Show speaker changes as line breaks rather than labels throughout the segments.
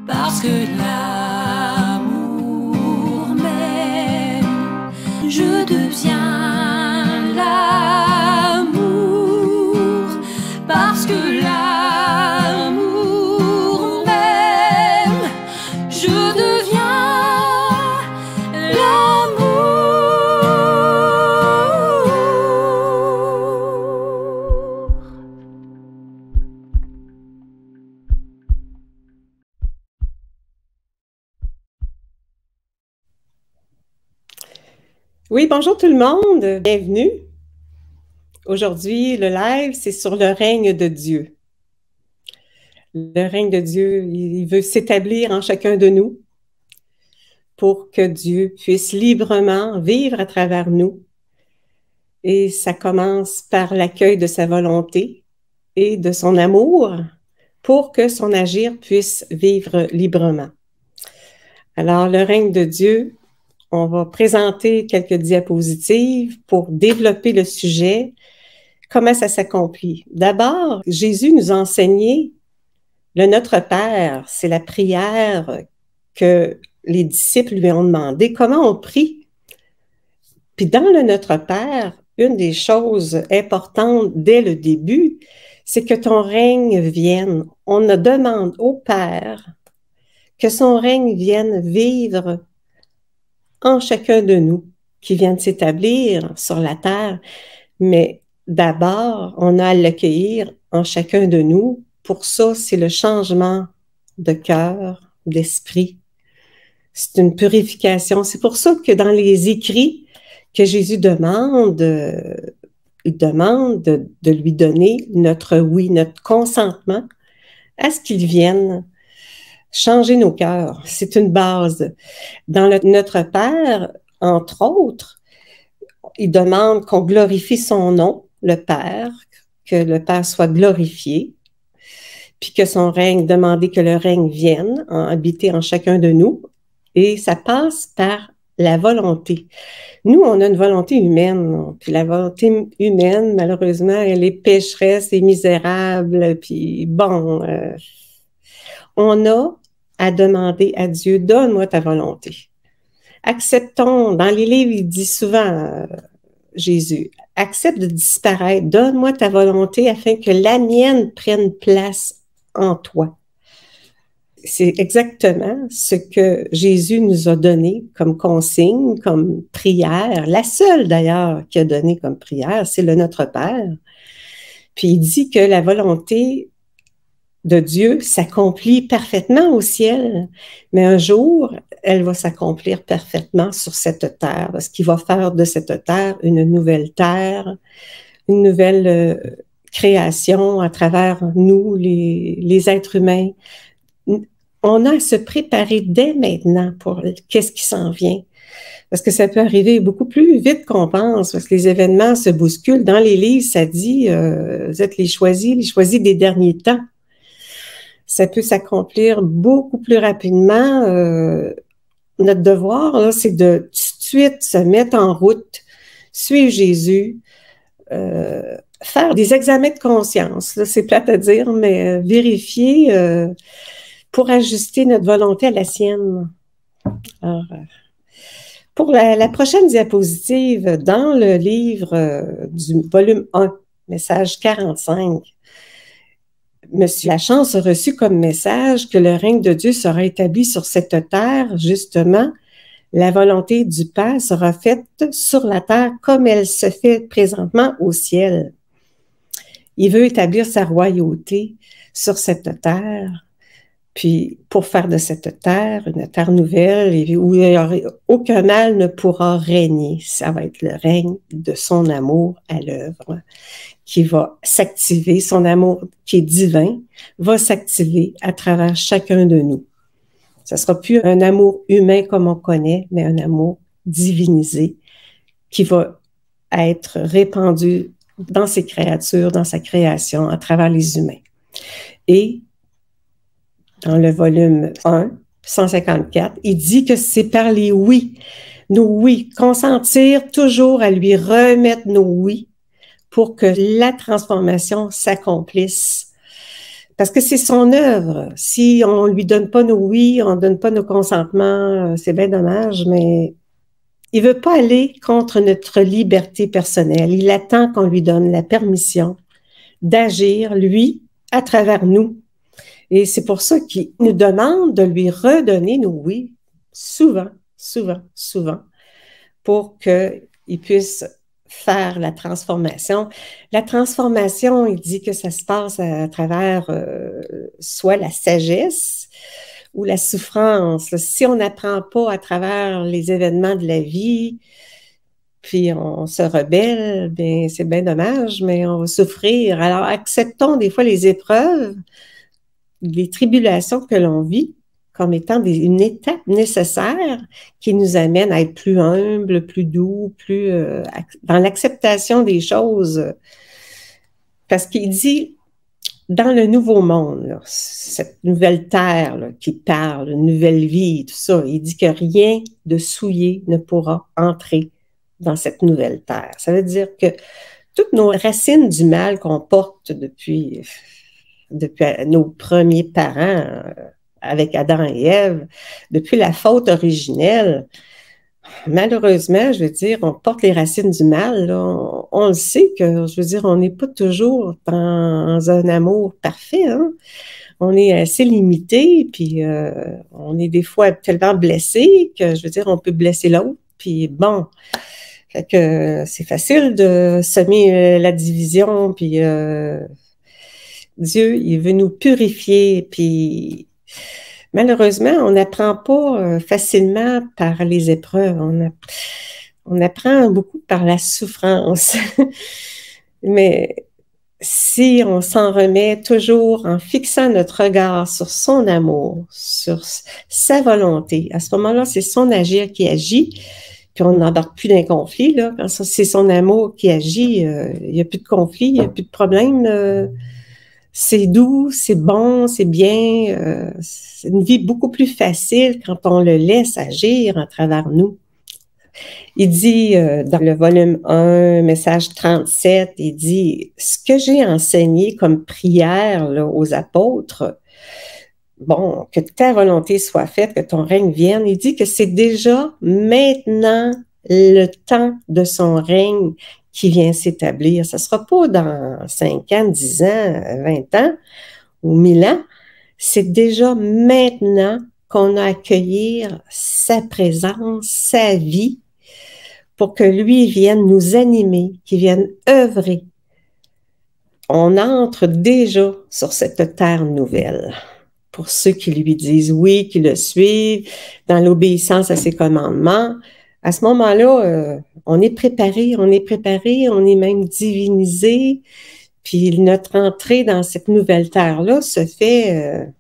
Parce que l'amour m'aime, je deviens l'amour. Parce que l'amour m'aime, je deviens l'amour.
Oui, bonjour tout le monde, bienvenue. Aujourd'hui, le live, c'est sur le règne de Dieu. Le règne de Dieu, il veut s'établir en chacun de nous pour que Dieu puisse librement vivre à travers nous. Et ça commence par l'accueil de sa volonté et de son amour pour que son agir puisse vivre librement. Alors, le règne de Dieu, on va présenter quelques diapositives pour développer le sujet. Comment ça s'accomplit? D'abord, Jésus nous a enseigné le Notre Père. C'est la prière que les disciples lui ont demandé. Comment on prie? Puis dans le Notre Père, une des choses importantes dès le début, c'est que ton règne vienne. On demande au Père que son règne vienne vivre en chacun de nous, qui vienne s'établir sur la terre. Mais d'abord, on a à l'accueillir en chacun de nous. Pour ça, c'est le changement de cœur, d'esprit. C'est une purification. C'est pour ça que dans les écrits que Jésus demande, il demande de lui donner notre oui, notre consentement à ce qu'il vienne changer nos cœurs. C'est une base. Dans Notre Père, entre autres, il demande qu'on glorifie son nom, le Père, que le Père soit glorifié, puis que son règne, demander que le règne vienne habiter en chacun de nous. Et ça passe par la volonté. Nous, on a une volonté humaine, puis la volonté humaine, malheureusement, elle est pécheresse et misérable, puis bon, on a à demander à Dieu, donne-moi ta volonté. Acceptons, dans les livres, il dit souvent, Jésus, accepte de disparaître, donne-moi ta volonté afin que la mienne prenne place en toi. C'est exactement ce que Jésus nous a donné comme consigne, comme prière. La seule d'ailleurs qu'il a donné comme prière, c'est le Notre Père. Puis il dit que la volonté de Dieu s'accomplit parfaitement au ciel, mais un jour, elle va s'accomplir parfaitement sur cette terre, parce qu'il va faire de cette terre, une nouvelle création à travers nous, les êtres humains. On a à se préparer dès maintenant pour qu'est-ce qui s'en vient. Parce que ça peut arriver beaucoup plus vite qu'on pense, parce que les événements se bousculent. Dans les livres, ça dit, vous êtes les choisis des derniers temps. Ça peut s'accomplir beaucoup plus rapidement. Notre devoir, là, c'est de tout de suite se mettre en route, suivre Jésus, faire des examens de conscience. Là, c'est plate à dire, mais vérifier pour ajuster notre volonté à la sienne. Alors, pour la prochaine diapositive, dans le livre du volume 1, message 45, Monsieur Lachance a reçu comme message que le règne de Dieu sera établi sur cette terre, justement. La volonté du Père sera faite sur la terre comme elle se fait présentement au ciel. Il veut établir sa royauté sur cette terre, puis pour faire de cette terre une terre nouvelle où aucun mal ne pourra régner. Ça va être le règne de son amour à l'œuvre qui va s'activer, son amour qui est divin, va s'activer à travers chacun de nous. Ça ne sera plus un amour humain comme on connaît, mais un amour divinisé qui va être répandu dans ses créatures, dans sa création, à travers les humains. Et dans le volume 1, 154, il dit que c'est par les oui, nos oui, consentir toujours à lui remettre nos oui, pour que la transformation s'accomplisse Parce que c'est son œuvre. Si on lui donne pas nos oui, on donne pas nos consentements, c'est bien dommage, mais il veut pas aller contre notre liberté personnelle. Il attend qu'on lui donne la permission d'agir, lui, à travers nous. Et c'est pour ça qu'il nous demande de lui redonner nos oui, souvent, souvent, souvent, pour qu'il puisse faire la transformation. La transformation, il dit que ça se passe à travers soit la sagesse ou la souffrance. Si on n'apprend pas à travers les événements de la vie, puis on se rebelle, bien, c'est bien dommage, mais on va souffrir. Alors, acceptons des fois les épreuves, les tribulations que l'on vit comme étant une étape nécessaire qui nous amène à être plus humble, plus doux, plus dans l'acceptation des choses. Parce qu'il dit, dans le nouveau monde, là, cette nouvelle terre là, qui parle, une nouvelle vie, tout ça, il dit que rien de souillé ne pourra entrer dans cette nouvelle terre. Ça veut dire que toutes nos racines du mal qu'on porte depuis nos premiers parents, avec Adam et Ève, depuis la faute originelle, malheureusement, je veux dire, on porte les racines du mal. Là. On le sait que, je veux dire, on n'est pas toujours dans un amour parfait. Hein? On est assez limité, puis on est des fois tellement blessé que, je veux dire, on peut blesser l'autre. Puis bon, fait que c'est facile de semer la division, puis Dieu, il veut nous purifier, puis malheureusement, on n'apprend pas facilement par les épreuves. On apprend beaucoup par la souffrance. Mais si on s'en remet toujours en fixant notre regard sur son amour, sur sa volonté, à ce moment-là, c'est son agir qui agit, puis on n'embarque plus d'un conflit. Là. Quand c'est son amour qui agit, il n'y a plus de conflit, il n'y a plus de problème. C'est doux, c'est bon, c'est bien. C'est une vie beaucoup plus facile quand on le laisse agir à travers nous. Il dit dans le volume 1, message 37, il dit « Ce que j'ai enseigné comme prière là, aux apôtres, bon, que ta volonté soit faite, que ton règne vienne. » Il dit que c'est déjà maintenant le temps de son règne qui vient s'établir. Ça ne sera pas dans 5 ans, 10 ans, 20 ans ou 1000 ans. C'est déjà maintenant qu'on a à accueillir sa présence, sa vie, pour que lui vienne nous animer, qu'il vienne œuvrer. On entre déjà sur cette terre nouvelle. Pour ceux qui lui disent oui, qui le suivent, dans l'obéissance à ses commandements, à ce moment-là, on est préparé, on est même divinisé, puis notre entrée dans cette nouvelle terre-là se fait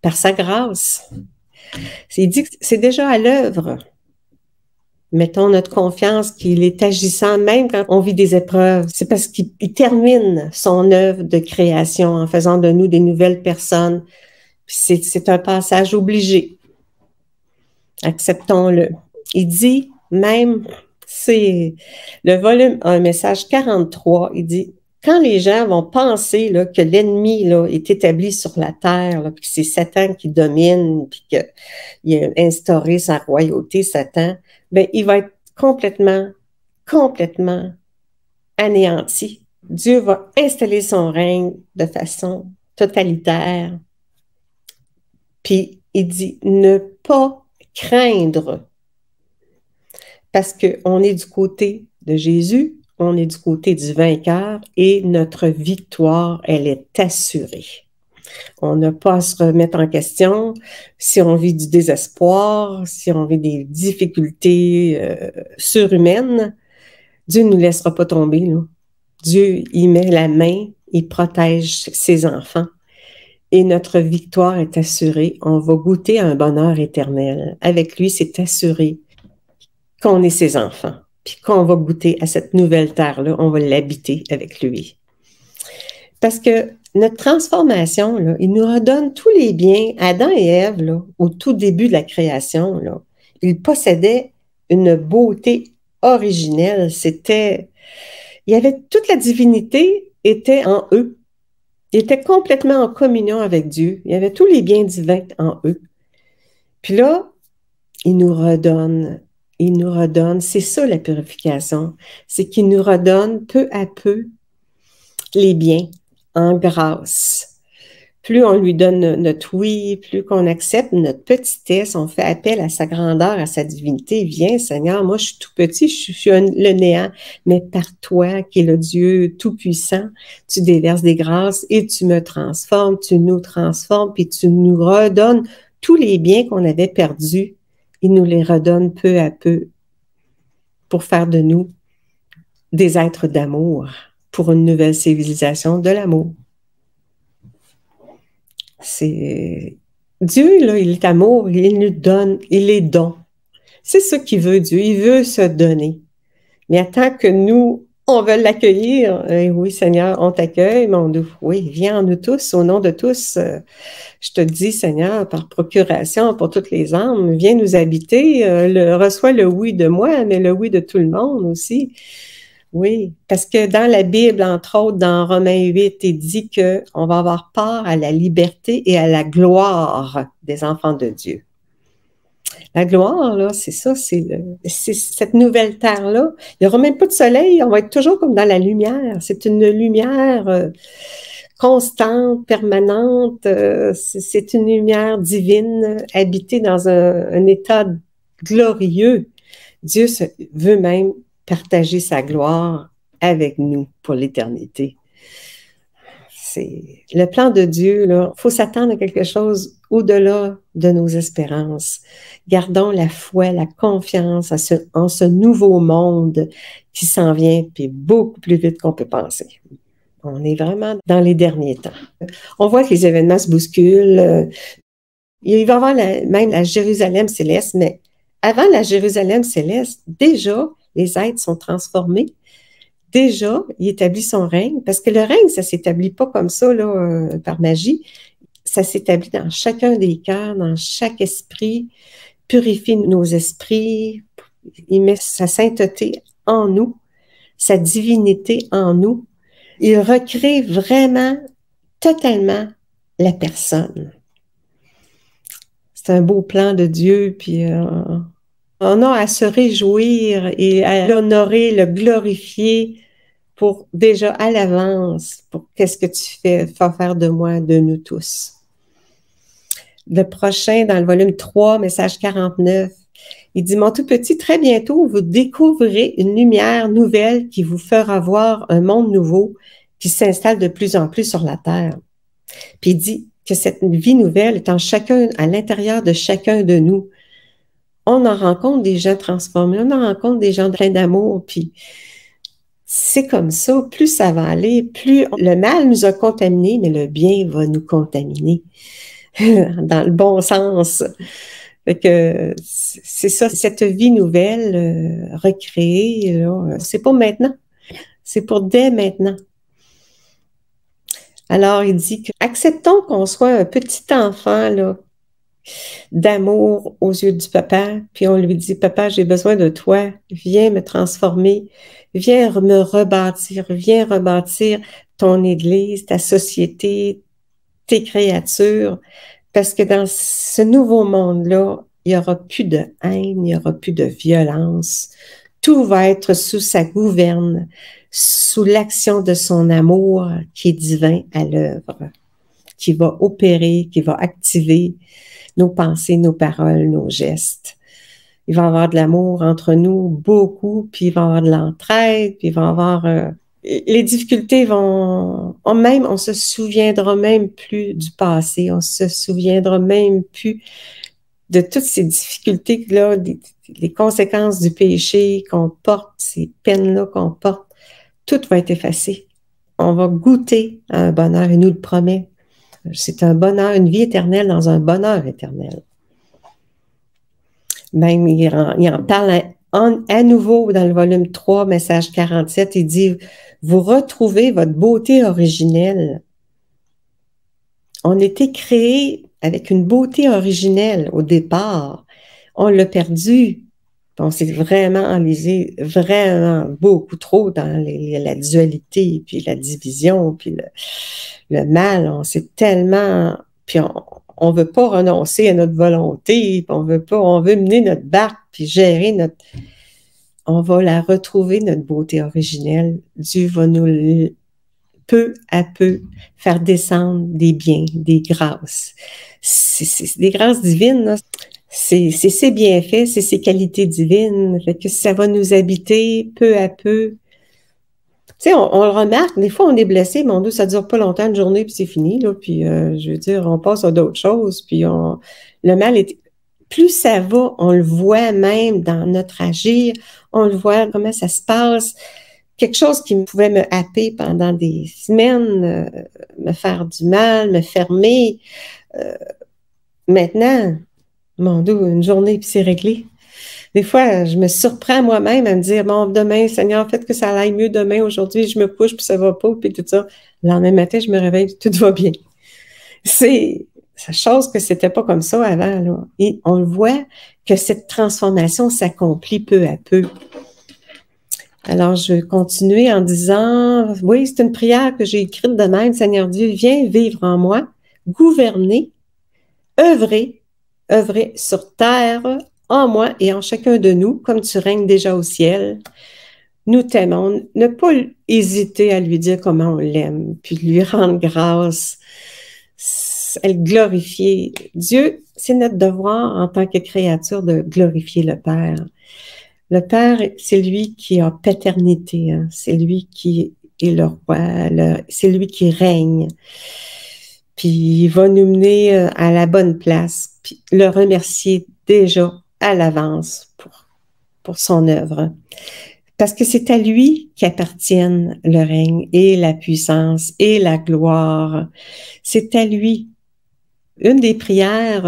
par sa grâce. Il dit que c'est déjà à l'œuvre. Mettons notre confiance qu'il est agissant même quand on vit des épreuves. C'est parce qu'il termine son œuvre de création en faisant de nous des nouvelles personnes. C'est un passage obligé. Acceptons-le. Il dit même, c'est le volume 1, message 43, il dit, quand les gens vont penser là, que l'ennemi là, est établi sur la terre, là, puis que c'est Satan qui domine, puis qu'il a instauré sa royauté, Satan, ben, il va être complètement anéanti. Dieu va installer son règne de façon totalitaire. Puis il dit, ne pas craindre, parce qu'on est du côté de Jésus, on est du côté du vainqueur et notre victoire, elle est assurée. On n'a pas à se remettre en question si on vit du désespoir, si on vit des difficultés surhumaines. Dieu ne nous laissera pas tomber. Là. Dieu, il met la main, il protège ses enfants. Et notre victoire est assurée. On va goûter à un bonheur éternel. Avec lui, c'est assuré qu'on est ses enfants. Puis qu'on va goûter à cette nouvelle terre-là, on va l'habiter avec lui. Parce que notre transformation, là, il nous redonne tous les biens. Adam et Ève, là, au tout début de la création, là, ils possédaient une beauté originelle. Il y avait toute la divinité était en eux. Ils étaient complètement en communion avec Dieu. Il y avait tous les biens divins en eux. Puis là, il nous redonne. Il nous redonne. C'est ça la purification. C'est qu'il nous redonne peu à peu les biens en grâce. Plus on lui donne notre oui, plus qu'on accepte notre petitesse, on fait appel à sa grandeur, à sa divinité. Viens, Seigneur, moi je suis tout petit, je suis le néant, mais par toi, qui est le Dieu tout-puissant, tu déverses des grâces et tu me transformes, tu nous transformes, puis tu nous redonnes tous les biens qu'on avait perdus. Il nous les redonne peu à peu pour faire de nous des êtres d'amour, pour une nouvelle civilisation de l'amour. C'est Dieu, là, il est amour, il nous donne, il est don. C'est ça qu'il veut, Dieu, il veut se donner. Mais tant que nous, on veut l'accueillir, oui, Seigneur, on t'accueille, mais oui, viens en nous tous, au nom de tous. Je te dis, Seigneur, par procuration pour toutes les âmes, viens nous habiter, reçois le oui de moi, mais le oui de tout le monde aussi. Oui, parce que dans la Bible, entre autres, dans Romains 8, il dit qu'on va avoir part à la liberté et à la gloire des enfants de Dieu. La gloire, là, c'est ça, c'est cette nouvelle terre-là. Il n'y aura même pas de soleil, on va être toujours comme dans la lumière. C'est une lumière constante, permanente. C'est une lumière divine, habitée dans un état glorieux. Dieu veut même partager sa gloire avec nous pour l'éternité. C'est le plan de Dieu, là. Il faut s'attendre à quelque chose au-delà de nos espérances. Gardons la foi, la confiance en ce nouveau monde qui s'en vient, puis beaucoup plus vite qu'on peut penser. On est vraiment dans les derniers temps. On voit que les événements se bousculent. Il va y avoir même la Jérusalem céleste, mais avant la Jérusalem céleste, déjà, les êtres sont transformés. Déjà, il établit son règne, parce que le règne, ça ne s'établit pas comme ça, là, par magie. Ça s'établit dans chacun des cœurs, dans chaque esprit, purifie nos esprits, il met sa sainteté en nous, sa divinité en nous. Il recrée vraiment, totalement la personne. C'est un beau plan de Dieu, puis on a à se réjouir et à l'honorer, le glorifier pour déjà à l'avance, pour qu'est-ce que tu vas faire de moi, de nous tous. Le prochain, dans le volume 3, message 49, il dit « Mon tout petit, très bientôt, vous découvrirez une lumière nouvelle qui vous fera voir un monde nouveau qui s'installe de plus en plus sur la terre. » Puis il dit que cette vie nouvelle est en chacun, à l'intérieur de chacun de nous. On en rencontre des gens transformés, on en rencontre des gens pleins d'amour, puis c'est comme ça, plus ça va aller, plus le mal nous a contaminés, mais le bien va nous contaminer, dans le bon sens. Fait que c'est ça, cette vie nouvelle, recréée, c'est pas maintenant, c'est pour dès maintenant. Alors, il dit que acceptons qu'on soit un petit enfant, là, d'amour aux yeux du papa, puis on lui dit, papa, j'ai besoin de toi, viens me transformer, viens me rebâtir, viens rebâtir ton église, ta société, tes créatures, parce que dans ce nouveau monde-là, il n'y aura plus de haine, il n'y aura plus de violence, tout va être sous sa gouverne, sous l'action de son amour qui est divin à l'œuvre, qui va opérer, qui va activer nos pensées, nos paroles, nos gestes. Il va y avoir de l'amour entre nous, beaucoup, puis il va y avoir de l'entraide, puis il va y avoir... les difficultés vont... on se souviendra même plus du passé, on se souviendra même plus de toutes ces difficultés-là, les conséquences du péché qu'on porte, ces peines-là qu'on porte, tout va être effacé. On va goûter à un bonheur, il nous le promet. C'est un bonheur, une vie éternelle dans un bonheur éternel. Même, il en parle à nouveau dans le volume 3, message 47, il dit « Vous retrouvez votre beauté originelle. » On était créé avec une beauté originelle au départ. On l'a perdu On s'est vraiment enlisé vraiment beaucoup trop dans la dualité, puis la division, puis le mal. On s'est tellement... Puis on veut pas renoncer à notre volonté, puis on veut mener notre barque, puis gérer notre... On va la retrouver, notre beauté originelle. Dieu va nous, peu à peu, faire descendre des biens, des grâces. C'est des grâces divines, là. C'est ses bienfaits, c'est ses qualités divines. Fait que ça va nous habiter peu à peu. Tu sais, on le remarque, des fois on est blessé, mon Dieu, ça dure pas longtemps, une journée, puis c'est fini, là. Puis, je veux dire, on passe à d'autres choses, puis le mal est... Plus ça va, on le voit même dans notre agir, on le voit comment ça se passe. Quelque chose qui pouvait me happer pendant des semaines, me faire du mal, me fermer. Maintenant, mon Dieu, une journée, puis c'est réglé. Des fois, je me surprends moi-même à me dire, bon, demain, Seigneur, faites que ça aille mieux demain, aujourd'hui, je me couche, puis ça va pas, puis tout ça. Le lendemain matin, je me réveille, puis tout va bien. C'est chose que c'était pas comme ça avant, là. Et on le voit que cette transformation s'accomplit peu à peu. Alors, je vais continuer en disant, oui, c'est une prière que j'ai écrite de même, Seigneur Dieu, viens vivre en moi, gouverner, œuvrer sur terre, en moi et en chacun de nous, comme tu règnes déjà au ciel. Nous t'aimons. Ne pas hésiter à lui dire comment on l'aime, puis lui rendre grâce, à le glorifier. Dieu, c'est notre devoir en tant que créature de glorifier le Père. Le Père, c'est lui qui a paternité, hein. C'est lui qui est le roi, c'est lui qui règne. Puis il va nous mener à la bonne place, puis le remercier déjà à l'avance pour son œuvre. Parce que c'est à lui qu'appartiennent le règne et la puissance et la gloire. C'est à lui. Une des prières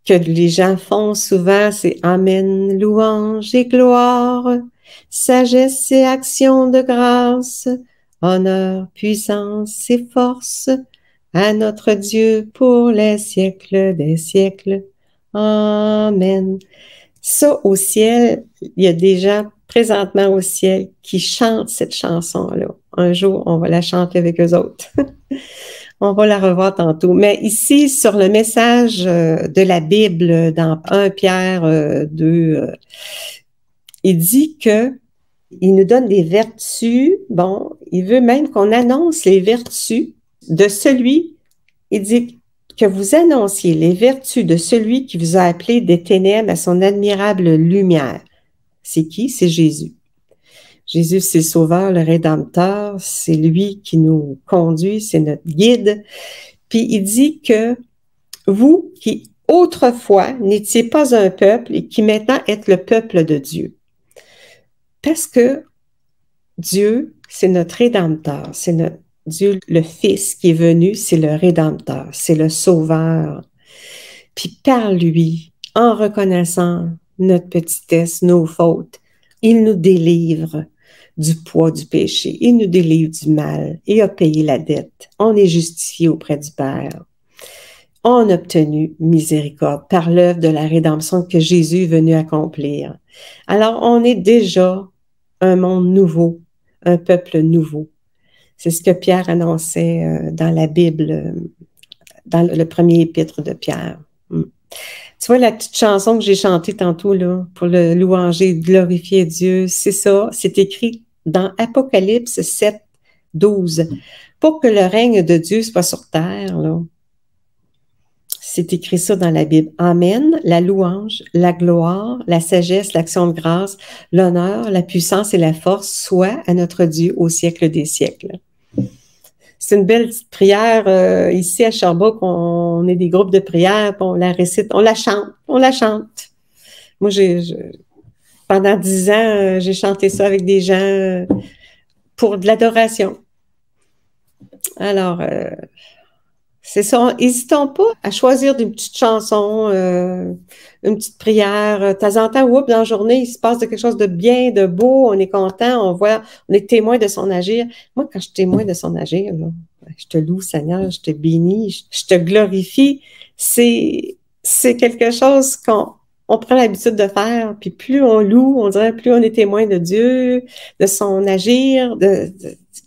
que les gens font souvent, c'est « Amen, louange et gloire, sagesse et action de grâce, honneur, puissance et force, à notre Dieu pour les siècles des siècles. Amen. » Ça, au ciel, il y a des gens présentement au ciel qui chantent cette chanson-là. Un jour, on va la chanter avec eux autres. On va la revoir tantôt. Mais ici, sur le message de la Bible, dans 1 Pierre 2, il dit que il nous donne des vertus. Bon, il veut même qu'on annonce les vertus de celui, il dit que vous annonciez les vertus de celui qui vous a appelé des ténèbres à son admirable lumière. C'est qui? C'est Jésus. Jésus, c'est le Sauveur, le Rédempteur, c'est lui qui nous conduit, c'est notre guide. Puis il dit que vous qui autrefois n'étiez pas un peuple et qui maintenant êtes le peuple de Dieu. Parce que Dieu, c'est notre Rédempteur, c'est notre Dieu, le Fils qui est venu, c'est le Rédempteur, c'est le Sauveur. Puis par lui, en reconnaissant notre petitesse, nos fautes, il nous délivre du poids du péché, il nous délivre du mal et a payé la dette. On est justifié auprès du Père. On a obtenu miséricorde par l'œuvre de la rédemption que Jésus est venu accomplir. Alors, on est déjà un monde nouveau, un peuple nouveau. C'est ce que Pierre annonçait dans la Bible, dans le premier épître de Pierre. Tu vois, la petite chanson que j'ai chantée tantôt, là, pour le louanger, glorifier Dieu, c'est ça, c'est écrit dans Apocalypse 7, 12. Pour que le règne de Dieu soit sur terre, là, c'est écrit ça dans la Bible. Amen, la louange, la gloire, la sagesse, l'action de grâce, l'honneur, la puissance et la force soient à notre Dieu au siècle des siècles. C'est une belle petite prière. Ici à Sherbrooke, on est des groupes de prière, puis on la récite, on la chante. Moi, pendant 10 ans, j'ai chanté ça avec des gens pour de l'adoration. Alors, c'est ça. N'hésitons pas à choisir des petites chansons, une petite prière. De temps en temps, oups, dans la journée, il se passe quelque chose de bien, de beau, on est content, on est témoin de son agir. Moi, quand je suis témoin de son agir, là, je te loue, Seigneur, je te bénis, je te glorifie. C'est quelque chose on prend l'habitude de faire, puis plus on loue, on dirait plus on est témoin de Dieu, de son agir,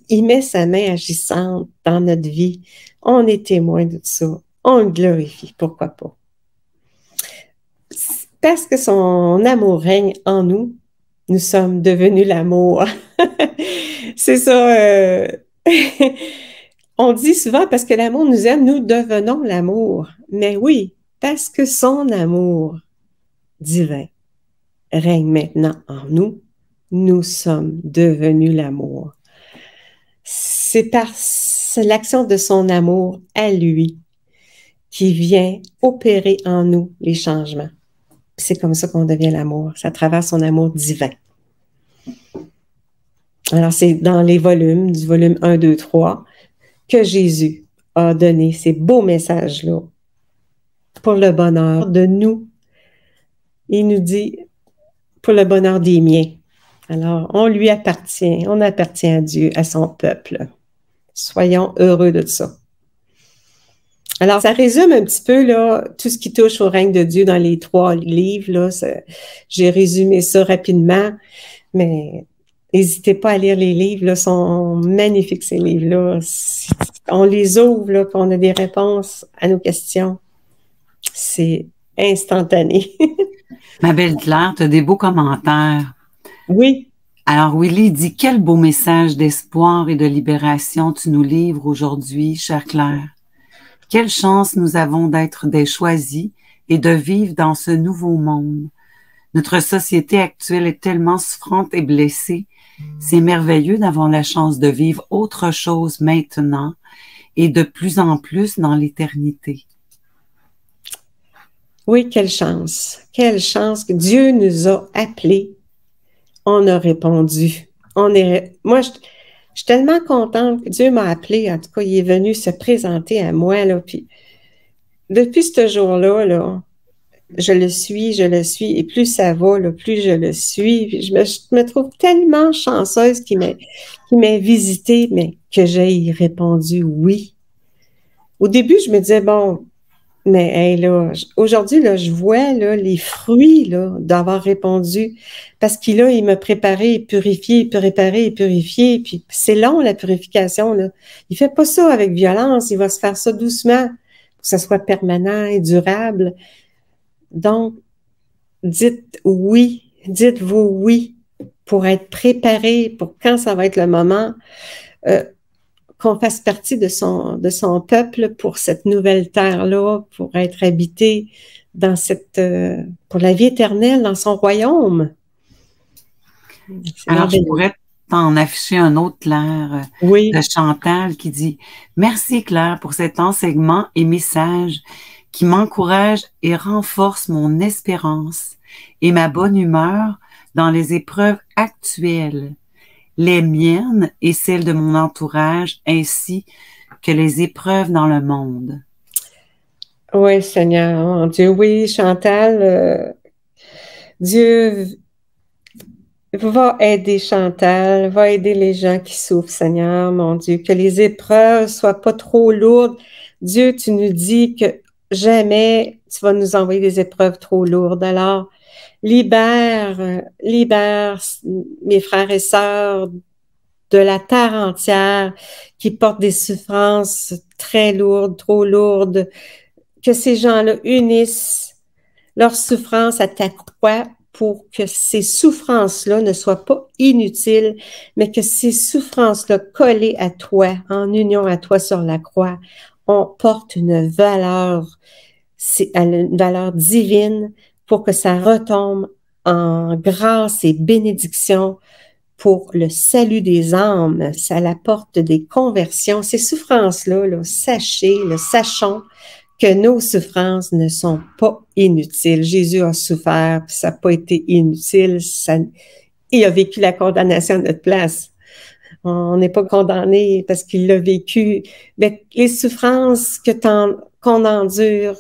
il met sa main agissante dans notre vie. On est témoin de tout ça. On le glorifie, pourquoi pas. Parce que son amour règne en nous, nous sommes devenus l'amour. C'est ça. On dit souvent, parce que l'amour nous aime, nous devenons l'amour. Mais oui, parce que son amour divin règne maintenant en nous, nous sommes devenus l'amour. C'est par l'action de son amour à lui qui vient opérer en nous les changements. C'est comme ça qu'on devient l'amour, c'est à travers son amour divin. Alors, c'est dans les volumes, du volume 1, 2, 3, que Jésus a donné ces beaux messages-là pour le bonheur de nous. Il nous dit, pour le bonheur des miens. Alors, on lui appartient, on appartient à Dieu, à son peuple. Soyons heureux de ça. Alors, ça résume un petit peu là, tout ce qui touche au règne de Dieu dans les 3 livres. Là, j'ai résumé ça rapidement, mais n'hésitez pas à lire les livres. Là, sont magnifiques, ces livres-là. On les ouvre, là, puis on a des réponses à nos questions. C'est instantané.
Ma belle Claire, tu as des beaux commentaires.
Oui.
Alors, Willy dit, quel beau message d'espoir et de libération tu nous livres aujourd'hui, chère Claire. Quelle chance nous avons d'être des choisis et de vivre dans ce nouveau monde. Notre société actuelle est tellement souffrante et blessée. C'est merveilleux d'avoir la chance de vivre autre chose maintenant et de plus en plus dans l'éternité.
Oui, quelle chance. Quelle chance que Dieu nous a appelés. On a répondu. Moi, je suis tellement contente que Dieu m'a appelée. En tout cas, il est venu se présenter à moi. Là, puis, depuis ce jour-là, là, je le suis. Et plus ça va, là, plus je le suis. Puis je me trouve tellement chanceuse qu'il m'ait visitée, mais que j'ai répondu oui. Au début, je me disais, bon, mais hey, là, aujourd'hui, là, je vois là, les fruits là, d'avoir répondu. Parce qu'il il m'a préparé et purifié, préparé et purifié. Puis c'est long, la purification. Là. Il fait pas ça avec violence. Il va se faire ça doucement pour que ça soit permanent et durable. Donc, dites-vous oui pour être préparé pour quand ça va être le moment. Qu'on fasse partie de son peuple pour cette nouvelle terre-là, pour être habité dans pour la vie éternelle, dans son royaume.
Alors, je pourrais t'en afficher un autre, Claire,
oui.
De Chantal, qui dit « Merci, Claire, pour cet enseignement et message qui m'encourage et renforce mon espérance et ma bonne humeur dans les épreuves actuelles. Les miennes et celles de mon entourage, ainsi que les épreuves dans le monde. »
Oui, Seigneur, mon Dieu, oui, Chantal, Dieu va aider Chantal, va aider les gens qui souffrent, Seigneur, mon Dieu, que les épreuves soient pas trop lourdes. Dieu, tu nous dis que jamais tu vas nous envoyer des épreuves trop lourdes. Alors, libère mes frères et sœurs de la terre entière qui portent des souffrances très lourdes, trop lourdes, que ces gens-là unissent leurs souffrances à ta croix pour que ces souffrances-là ne soient pas inutiles, mais que ces souffrances-là collées à toi, en union à toi sur la croix, on porte une valeur divine pour que ça retombe en grâce et bénédiction pour le salut des âmes. Ça apporte des conversions. Ces souffrances-là, sachons que nos souffrances ne sont pas inutiles. Jésus a souffert, puis ça n'a pas été inutile. Il a vécu la condamnation à notre place. On n'est pas condamné parce qu'il l'a vécu. Mais les souffrances qu'on endure,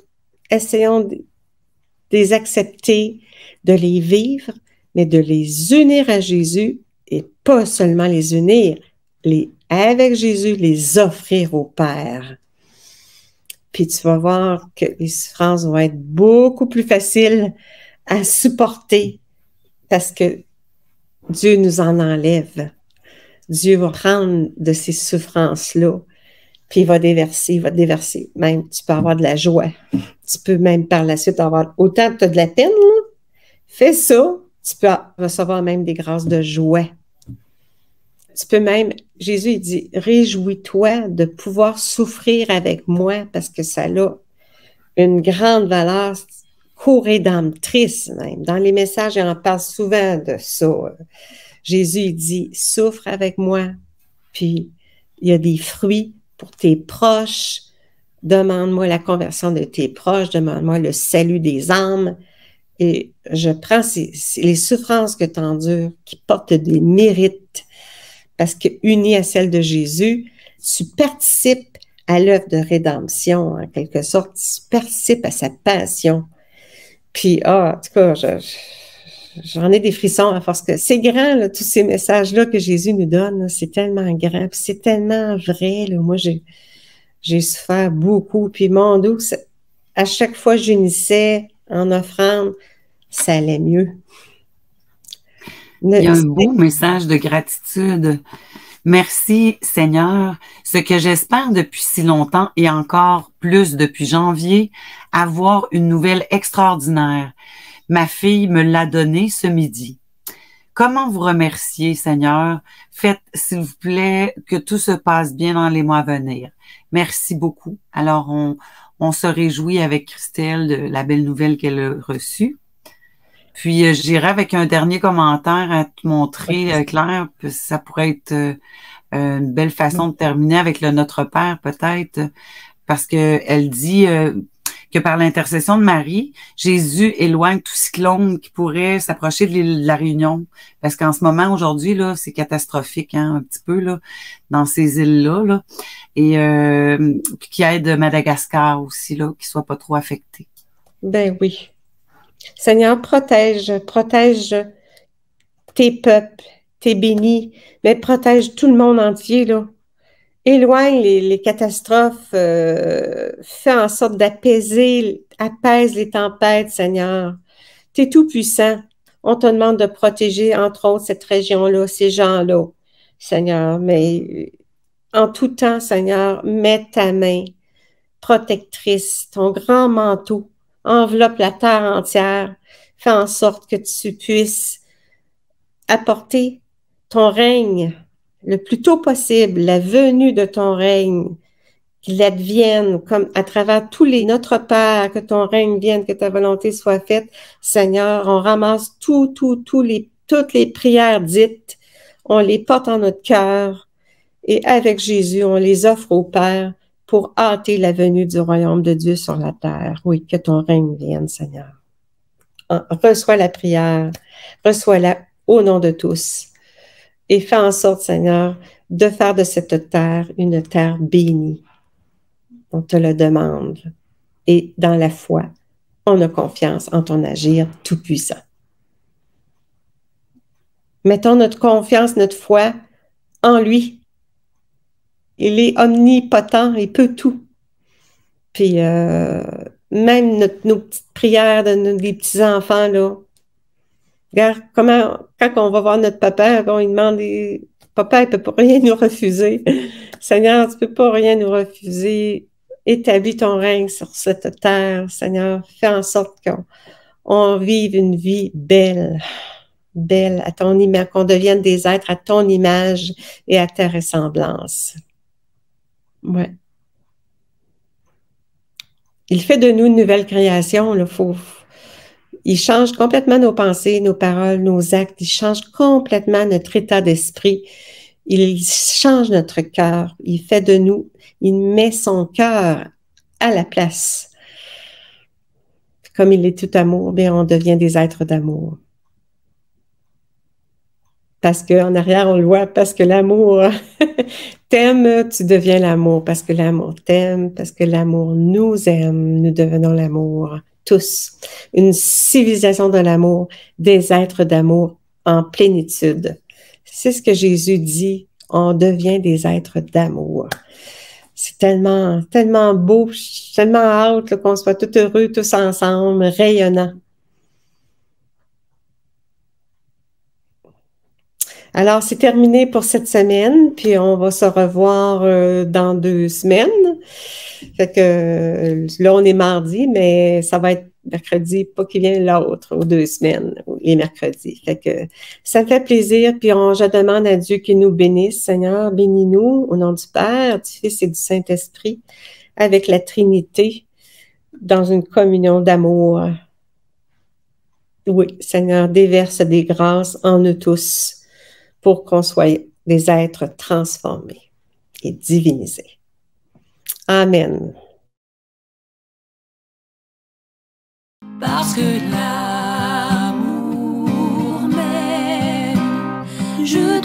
essayons de les accepter, de les vivre, mais de les unir à Jésus et pas seulement les unir, avec Jésus, les offrir au Père. Puis tu vas voir que les souffrances vont être beaucoup plus faciles à supporter parce que Dieu nous en enlève. Dieu va prendre de ces souffrances-là, puis il va te déverser. Même, tu peux avoir de la joie. Tu peux même par la suite avoir, autant que tu as de la peine, là, fais ça, tu peux recevoir même des grâces de joie. Tu peux même, Jésus il dit, réjouis-toi de pouvoir souffrir avec moi parce que ça a une grande valeur co-rédemptrice même. Dans les messages, il en parle souvent de ça. Jésus il dit, souffre avec moi, puis il y a des fruits pour tes proches. Demande-moi la conversion de tes proches, demande-moi le salut des âmes. Et je prends les souffrances que tu endures qui portent des mérites parce que unis à celle de Jésus, tu participes à l'œuvre de rédemption, en quelque sorte, tu participes à sa passion. Puis, en tout cas, j'en ai des frissons à force que c'est grand, là, tous ces messages-là que Jésus nous donne, c'est tellement grand, puis c'est tellement vrai. Là. Moi, j'ai souffert beaucoup, puis mon Dieu, à chaque fois que j'unissais en offrande, ça allait mieux.
Il y a un beau message de gratitude. Merci Seigneur, ce que j'espère depuis si longtemps et encore plus depuis janvier, avoir une nouvelle extraordinaire. Ma fille me l'a donnée ce midi. Comment vous remercier, Seigneur? Faites, s'il vous plaît, que tout se passe bien dans les mois à venir. Merci beaucoup. Alors, on se réjouit avec Christelle de la belle nouvelle qu'elle a reçue. Puis, j'irai avec un dernier commentaire à te montrer, Claire, puis ça pourrait être une belle façon de terminer avec le Notre Père, peut-être, parce que elle dit que par l'intercession de Marie, Jésus éloigne tout cyclone qui pourrait s'approcher de l'île de la Réunion, parce qu'en ce moment, aujourd'hui, là, c'est catastrophique, hein, un petit peu, là, dans ces îles-là, là, et puis qui aide Madagascar aussi, là, qui soit pas trop affecté.
Ben oui. Seigneur, protège tes peuples, tes bénis, mais protège tout le monde entier, là. Éloigne les catastrophes, fais en sorte apaise les tempêtes, Seigneur. Tu es tout puissant. On te demande de protéger, entre autres, cette région-là, ces gens-là, Seigneur. Mais en tout temps, Seigneur, mets ta main protectrice, ton grand manteau, enveloppe la terre entière, fais en sorte que tu puisses apporter ton règne le plus tôt possible, la venue de ton règne, qu'il advienne comme à travers tous les Notre Père, que ton règne vienne, que ta volonté soit faite. Seigneur, on ramasse toutes les prières dites, on les porte en notre cœur et avec Jésus, on les offre au Père pour hâter la venue du royaume de Dieu sur la terre. Oui, que ton règne vienne, Seigneur. Reçois la prière, reçois-la au nom de tous. Et fais en sorte, Seigneur, de faire de cette terre une terre bénie. On te le demande. Et dans la foi, on a confiance en ton agir tout-puissant. Mettons notre confiance, notre foi en lui. Il est omnipotent, il peut tout. Puis même nos petites prières des petits-enfants, là, regarde comment, quand on va voir notre papa, bon, il demande, papa, il ne peut pas rien nous refuser. Seigneur, tu ne peux pas rien nous refuser. Établis ton règne sur cette terre, Seigneur. Fais en sorte qu'on vive une vie belle à ton image, qu'on devienne des êtres à ton image et à ta ressemblance. Ouais. Il fait de nous une nouvelle création, là, il change complètement nos pensées, nos paroles, nos actes. Il change complètement notre état d'esprit. Il change notre cœur. Il fait de nous, il met son cœur à la place. Comme il est tout amour, bien, on devient des êtres d'amour. Parce qu'en arrière, on le voit, parce que l'amour t'aime, tu deviens l'amour. Parce que l'amour t'aime, parce que l'amour nous aime, nous devenons l'amour. Tous. Une civilisation de l'amour, des êtres d'amour en plénitude. C'est ce que Jésus dit, on devient des êtres d'amour. C'est tellement, tellement beau, tellement hâte qu'on soit tous heureux, tous ensemble, rayonnants. Alors, c'est terminé pour cette semaine, puis on va se revoir dans 2 semaines. Fait que là, on est mardi, mais ça va être mercredi, pas qui vient l'autre, aux 2 semaines, les mercredis. Fait que ça me fait plaisir, puis je demande à Dieu qu'il nous bénisse. Seigneur, bénis-nous au nom du Père, du Fils et du Saint-Esprit, avec la Trinité, dans une communion d'amour. Oui, Seigneur, déverse des grâces en nous tous pour qu'on soit des êtres transformés et divinisés. Amen.
Parce que l'amour m'aime, je